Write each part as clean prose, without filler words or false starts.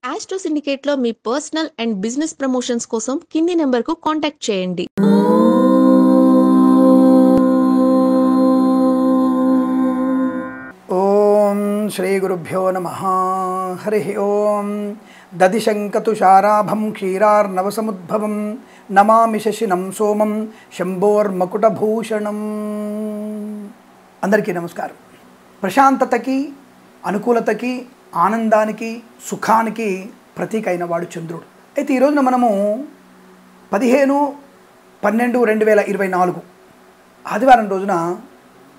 Astro సిండికేట్లో మీ personal and business promotions కోసం కింది నెంబర్కు కాంటాక్ట్ చేయండి. ఓం శ్రీ గురుభ్యో నమః. హరి ఓం. దదిశంకతుషారాభం క్షీరార్ణవసముద్భవం నమామి శశినం సోమం శంభోర్మకుటభూషణం. అందరికీ నమస్కారం. ప్రశాంతతకి, అనుకూలతకి, ఆనందానికి, సుఖానికి ప్రతీక అయిన వాడు చంద్రుడు. అయితే ఈ రోజున మనము 15/12/2024 ఆదివారం రోజున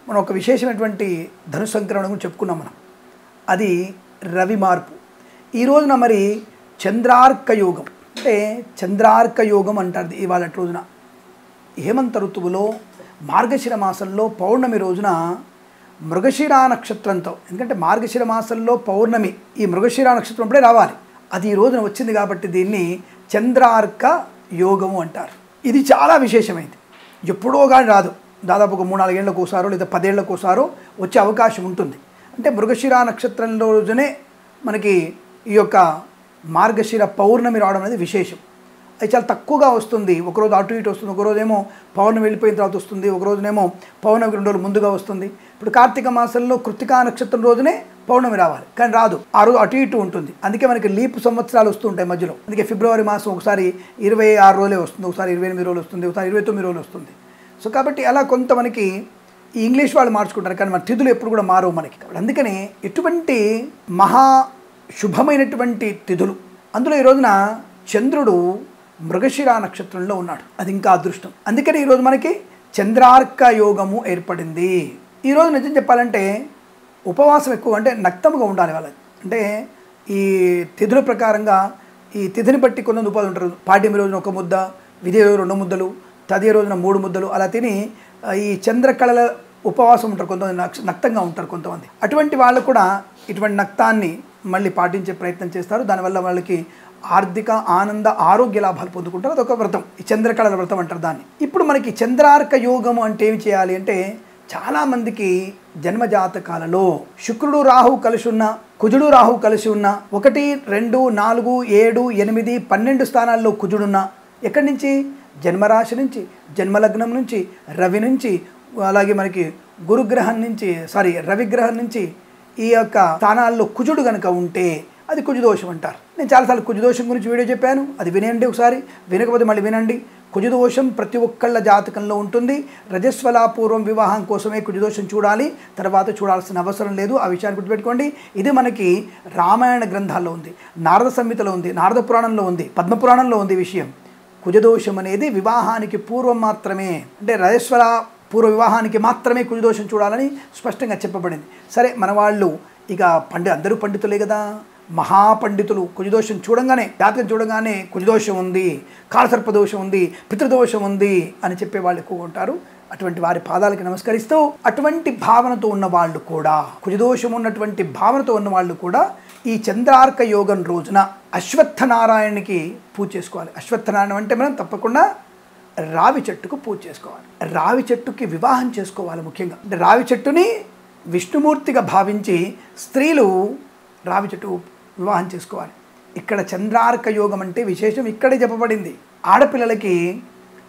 మనం ఒక విశేషమైనటువంటి ధను సంక్రమణ గురించి చెప్పుకున్నాం మనం. అది రవి మార్పు. ఈ రోజున మరి చంద్రార్క యోగం, అంటే చంద్రార్క యోగం అంటారు ఇవాళ రోజున. హేమంత ఋతువులో మార్గశిర మాసంలో పౌర్ణమి రోజున మృగశిర నక్షత్రంతో, ఎందుకంటే మార్గశిర మాసంలో పౌర్ణమి ఈ మృగశిర నక్షత్రం అప్పుడే రావాలి, అది ఈ రోజున వచ్చింది కాబట్టి దీన్ని చంద్రార్క యోగము అంటారు. ఇది చాలా విశేషమైంది. ఎప్పుడో కానీ రాదు, దాదాపు ఒక 3-4 ఏళ్ళకు ఒకసారో లేదా 10 ఏళ్ళకు ఒకసారో వచ్చే అవకాశం ఉంటుంది. అంటే మృగశిర నక్షత్రం రోజునే మనకి ఈ యొక్క మార్గశిర పౌర్ణమి రావడం అనేది విశేషం. అది చాలా తక్కువగా వస్తుంది. ఒకరోజు అటు ఇటు వస్తుంది, ఒకరోజేమో పౌర్ణమి వెళ్ళిపోయిన తర్వాత వస్తుంది, ఒక రోజునేమో పౌర్ణమికి 2 రోజులు ముందుగా వస్తుంది. ఇప్పుడు కార్తీక మాసంలో కృత్తికా నక్షత్రం రోజునే పౌర్ణమి రావాలి, కానీ రాదు, ఆ రోజు అటు ఇటు ఉంటుంది. అందుకే మనకి లీపు సంవత్సరాలు వస్తూ ఉంటాయి మధ్యలో. అందుకే ఫిబ్రవరి మాసం ఒకసారి 26 రోజులే వస్తుంది, ఒకసారి 28 రోజులు వస్తుంది, ఒకసారి 29 రోజులు వస్తుంది. సో కాబట్టి అలా కొంత మనకి ఈ ఇంగ్లీష్ వాళ్ళు మార్చుకుంటారు, కానీ మన తిథులు ఎప్పుడు కూడా మారవు మనకి. అందుకని ఎటువంటి మహా శుభమైనటువంటి తిథులు, అందులో ఈ రోజున చంద్రుడు మృగశిర నక్షత్రంలో ఉన్నాడు, అది ఇంకా అదృష్టం. అందుకని ఈరోజు మనకి చంద్రార్క యోగము ఏర్పడింది. ఈరోజు నిజం చెప్పాలంటే ఉపవాసం ఎక్కువ, అంటే నక్తముగా ఉండాలి వాళ్ళకి. అంటే ఈ తిథుల ప్రకారంగా ఈ తిథిని బట్టి కొంతమంది ఉపాధి ఉంటారు. పాడ్యమి రోజున 1 ముద్ద, విధి రోజు 2 ముద్దలు, తదియ రోజున 3 ముద్దలు అలా తిని ఈ చంద్రకళల ఉపవాసం ఉంటారు, కొంతమంది నక్తంగా ఉంటారు కొంతమంది. అటువంటి వాళ్ళు కూడా ఇటువంటి నక్తాన్ని మళ్ళీ పాటించే ప్రయత్నం చేస్తారు. దానివల్ల వాళ్ళకి ఆర్థిక, ఆనంద, ఆరోగ్య లాభాలు పొందుకుంటారు. అదొక వ్రతం, ఈ చంద్రకళల వ్రతం అంటారు దాన్ని. ఇప్పుడు మనకి చంద్రార్క యోగము అంటే ఏమి చేయాలి అంటే, చాలామందికి జన్మజాతకాలలో శుక్రుడు రాహు కలిసి ఉన్న, కుజుడు రాహు కలిసి ఉన్న, 1, 2, 4, 7, 8, 12 స్థానాల్లో కుజుడున్న, ఎక్కడి నుంచి? జన్మరాశి నుంచి, జన్మలగ్నం నుంచి, రవి నుంచి, అలాగే మనకి గురుగ్రహం నుంచి, రవిగ్రహం నుంచి ఈ యొక్క స్థానాల్లో కుజుడు కనుక ఉంటే అది కుజదోషం అంటారు. నేను చాలాసార్లు కుజదోషం గురించి వీడియో చెప్పాను, అది వినండి ఒకసారి, వినకపోతే మళ్ళీ వినండి. కుజదోషం ప్రతి ఒక్కళ్ళ జాతకంలో ఉంటుంది. రజస్వలాపూర్వం వివాహం కోసమే కుజదోషం చూడాలి, తర్వాత చూడాల్సిన అవసరం లేదు. ఆ విషయాన్ని గుర్తుపెట్టుకోండి. ఇది మనకి రామాయణ గ్రంథాల్లో ఉంది, నారద సంహితలో ఉంది, నారద పురాణంలో ఉంది, పద్మపురాణంలో ఉంది విషయం. కుజదోషం అనేది వివాహానికి పూర్వం మాత్రమే, అంటే రజస్వల పూర్వ వివాహానికి మాత్రమే కుజదోషం చూడాలని స్పష్టంగా చెప్పబడింది. సరే, మన వాళ్ళు ఇక అందరూ పండితులే కదా, మహాపండితులు కుజదోషం చూడంగానే, జాతకం చూడంగానే కుజదోషం ఉంది, కాలసర్పదోషం ఉంది, పితృదోషం ఉంది అని చెప్పే వాళ్ళు ఎక్కువ ఉంటారు. అటువంటి వారి పాదాలకి నమస్కరిస్తూ, అటువంటి భావనతో ఉన్న వాళ్ళు కూడా, కుజదోషం ఉన్నటువంటి భావనతో ఉన్న వాళ్ళు కూడా ఈ చంద్రార్క యోగం రోజున అశ్వత్థనారాయణకి పూజ చేసుకోవాలి. అశ్వత్థనారాయణ అంటే మనం తప్పకుండా రావి చెట్టుకు పూజ చేసుకోవాలి. రావి చెట్టుకి వివాహం చేసుకోవాలి. ముఖ్యంగా అంటే రావి చెట్టుని విష్ణుమూర్తిగా భావించి స్త్రీలు రావి చెట్టు వివాహం చేసుకోవాలి. ఇక్కడ చంద్రార్క యోగం అంటే విశేషం ఇక్కడే చెప్పబడింది. ఆడపిల్లలకి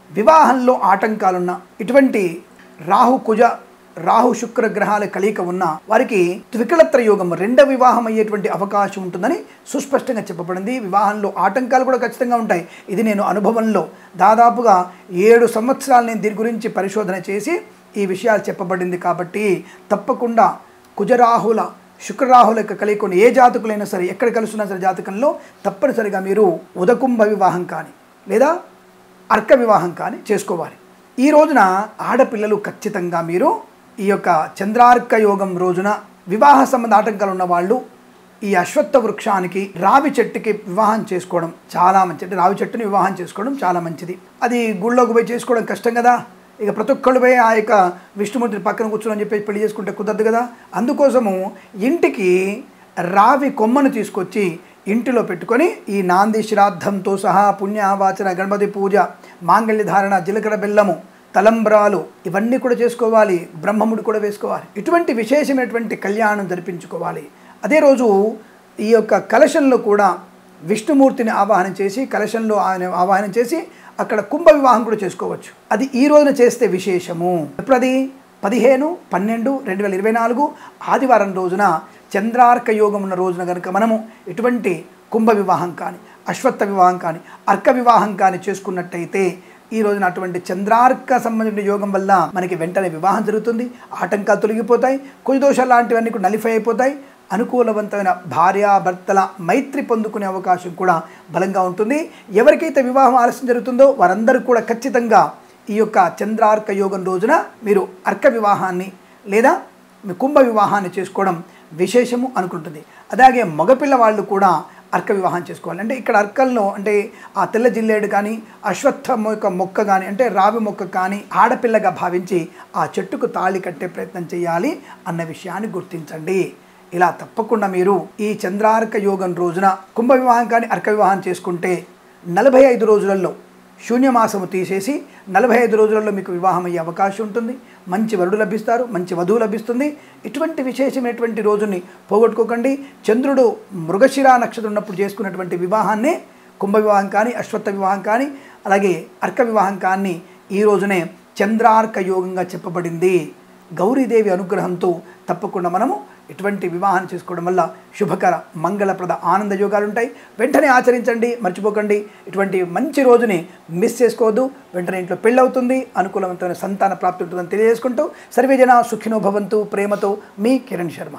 వివాహంలో ఆటంకాలున్న, ఇటువంటి రాహు శుక్ర గ్రహాల కలయిక ఉన్న వారికి ద్వికళత్ర యోగం, 2వ వివాహం అయ్యేటువంటి అవకాశం ఉంటుందని సుస్పష్టంగా చెప్పబడింది. వివాహంలో ఆటంకాలు కూడా ఖచ్చితంగా ఉంటాయి. ఇది నేను అనుభవంలో దాదాపుగా 7 సంవత్సరాలు నేను దీని గురించి పరిశోధన చేసి ఈ విషయాలు చెప్పబడింది. కాబట్టి తప్పకుండా కుజరాహుల, శుక్రరాహుల యొక్క కలయికను ఏ జాతకులైనా సరే, ఎక్కడ కలుస్తున్నా సరే జాతకంలో తప్పనిసరిగా మీరు ఉదకుంభ వివాహం కానీ లేదా అర్క వివాహం కానీ చేసుకోవాలి. ఈ రోజున ఆడపిల్లలు ఖచ్చితంగా మీరు ఈ యొక్క చంద్రార్క యోగం రోజున వివాహ సంబంధ ఆటంకాలు ఉన్న వాళ్ళు ఈ అశ్వత్థ వృక్షానికి, రావి చెట్టుకి వివాహం చేసుకోవడం చాలా మంచిది. అంటే రావి చెట్టుని వివాహం చేసుకోవడం చాలా మంచిది. అది గుళ్ళోకి పోయి చేసుకోవడం కష్టం కదా, ఇక ప్రతి ఒక్కళ్ళు పోయి ఆ యొక్క విష్ణుమూర్తిని పక్కన కూర్చోని చెప్పి పెళ్లి చేసుకుంటే కుదరదు కదా. అందుకోసము ఇంటికి రావి కొమ్మను తీసుకొచ్చి ఇంటిలో పెట్టుకొని ఈ నాంది శ్రాద్ధంతో సహా పుణ్యవాచన, గణపతి పూజ, మాంగళ్య ధారణ, జీలకర్ర బెల్లము, తలంబ్రాలు ఇవన్నీ కూడా చేసుకోవాలి. బ్రహ్మముడి కూడా వేసుకోవాలి. ఇటువంటి విశేషమైనటువంటి కళ్యాణం జరిపించుకోవాలి. అదే రోజు ఈ యొక్క కలశంలో కూడా విష్ణుమూర్తిని ఆవాహనం చేసి కలశంలో ఆయన ఆవాహనం చేసి అక్కడ కుంభ వివాహం కూడా చేసుకోవచ్చు. అది ఈ రోజున చేస్తే విశేషము. ఇప్పుడు అది 15/12/2024 ఆదివారం రోజున చంద్రార్క యోగం ఉన్న రోజున కనుక మనము ఎటువంటి కుంభ వివాహం కానీ, అశ్వత్థ వివాహం కానీ, అర్క వివాహం కానీ చేసుకున్నట్టయితే ఈ రోజున అటువంటి చంద్రార్క సంబంధించిన యోగం వల్ల మనకి వెంటనే వివాహం జరుగుతుంది, ఆటంకాలు తొలగిపోతాయి, కుజదోషాలు లాంటివన్నీ కూడా నలిఫై అయిపోతాయి, అనుకూలవంతమైన భార్యాభర్తల మైత్రి పొందుకునే అవకాశం కూడా బలంగా ఉంటుంది. ఎవరికైతే వివాహం ఆలస్యం జరుగుతుందో వారందరూ కూడా ఖచ్చితంగా ఈ యొక్క చంద్రార్క యోగం రోజున మీరు అర్క వివాహాన్ని లేదా కుంభ వివాహాన్ని చేసుకోవడం విశేషము అనుకుంటుంది. అలాగే మగపిల్లవాళ్ళు కూడా అర్క వివాహం చేసుకోవాలి. అంటే ఇక్కడ అర్కల్లో అంటే ఆ తెల్ల జిల్లేడు కానీ, అశ్వత్థ మొక్క కానీ, అంటే రావి మొక్క కానీ ఆడపిల్లగా భావించి ఆ చెట్టుకు తాళి కట్టే ప్రయత్నం చేయాలి అన్న విషయాన్ని గుర్తించండి. ఇలా తప్పకుండా మీరు ఈ చంద్రార్క యోగం రోజున కుంభ వివాహం కానీ అర్క వివాహం చేసుకుంటే 45 రోజులలో శూన్యమాసము తీసేసి 45 రోజులలో మీకు వివాహం అయ్యే అవకాశం ఉంటుంది. మంచి వరుడు లభిస్తారు, మంచి వధువు లభిస్తుంది. ఇటువంటి విశేషమైనటువంటి రోజుని పోగొట్టుకోకండి. చంద్రుడు మృగశిర నక్షత్రం ఉన్నప్పుడు చేసుకున్నటువంటి వివాహాన్ని కుంభ వివాహం కానీ, అశ్వత్థ వివాహం కానీ, అలాగే అర్క వివాహం కానీ ఈ రోజునే చంద్రార్క యోగంగా చెప్పబడింది. గౌరీదేవి అనుగ్రహంతో తప్పకుండా మనము ఇటువంటి వివాహాన్ని చేసుకోవడం వల్ల శుభకర మంగళప్రద ఆనంద యోగాలు ఉంటాయి. వెంటనే ఆచరించండి, మర్చిపోకండి. ఇటువంటి మంచి రోజుని మిస్ చేసుకోవద్దు. వెంటనే ఇంట్లో పెళ్ళవుతుంది, అనుకూలవంతమైన సంతాన ప్రాప్తి ఉంటుందని తెలియజేసుకుంటూ సర్వేజన సుఖినో భవంతు. ప్రేమతో మీ కిరణ్ శర్మ.